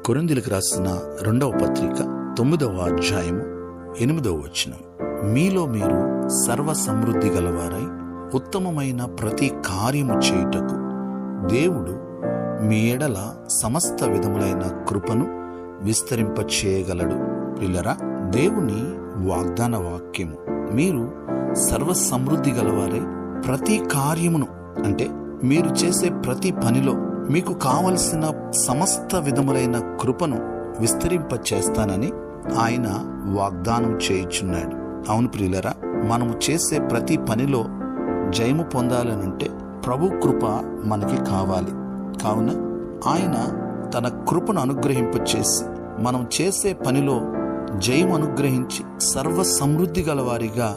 కొరింథీయులకు రాసిన 2వ పత్రిక 9వ అధ్యాయము 8వ వచనం. మీలో మీరు సర్వ సమృద్ధి గలవారై ఉత్తమమైన ప్రతి కార్యము చేయుటకు దేవుడు మీ ఎడల సమస్త విధములైన కృపను విస్తరింపచేయగలడు. పిల్లరా, దేవుని వాగ్దాన వాక్యము, మీరు సర్వ సమృద్ధి గలవారై ప్రతి కార్యమును, అంటే మీరు చేసే ప్రతి పనిలో మీకు కావలసిన సమస్త విధములైన కృపను విస్తరింపచేస్తానని ఆయన వాగ్దానం చేయుచున్నాడు. అవును ప్రియులరా, మనము చేసే ప్రతి పనిలో జయము పొందాలనంటే ప్రభు కృప మనకి కావాలి. కావున ఆయన తన కృపను అనుగ్రహింపచేసి మనం చేసే పనిలో జయం అనుగ్రహించి సర్వ సమృద్ధి గలవారిగా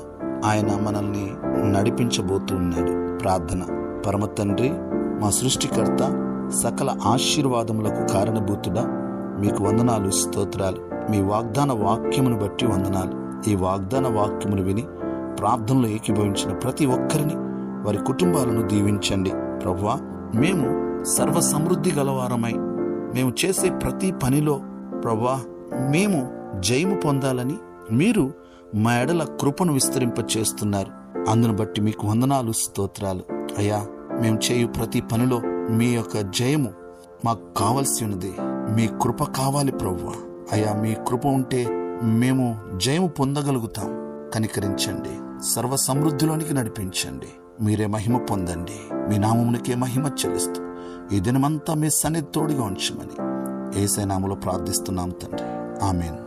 ఆయన మనల్ని నడిపించబోతున్నాడు. ప్రార్థన. పరమ తండ్రి, మా సృష్టికర్త, సకల ఆశీర్వాదములకు కారణభూతుడా, మీకు వందనాలు, స్తోత్రాలు. మీ వాగ్దాన వాక్యమును బట్టి వందనాలు. ఈ వాగ్దాన వాక్యమును విని ప్రార్థనలో ఏకీభవించిన ప్రతి ఒక్కరిని, వారి కుటుంబాలను దీవించండి. ప్రభువా, మేము సర్వ సమృద్ధి గలవారమై మేము చేసే ప్రతి పనిలో ప్రభువా మేము జయము పొందాలని మీరు మా ఎడల కృపను విస్తరింపచేస్తున్నారు. అందును బట్టి మీకు వందనాలు, స్తోత్రాలు. అయ్యా, మేము చేయు ప్రతి పనిలో మీ యొక్క జయము మాకు కావలసి ఉన్నది. మీ కృప కావాలి ప్రభువా. అయ్యా, మీ కృప ఉంటే మేము జయము పొందగలుగుతాం. కనికరించండి, సర్వ సమృద్ధిలోనికి నడిపించండి. మీరే మహిమ పొందండి. మీ నామమునికే మహిమ చెల్లిస్తూ ఈ దినమంతా మీ సన్నిధి తోడుగా ఉంచమని యేసయ్య నామములో ప్రార్థిస్తున్నాం తండ్రి. ఆమేన్.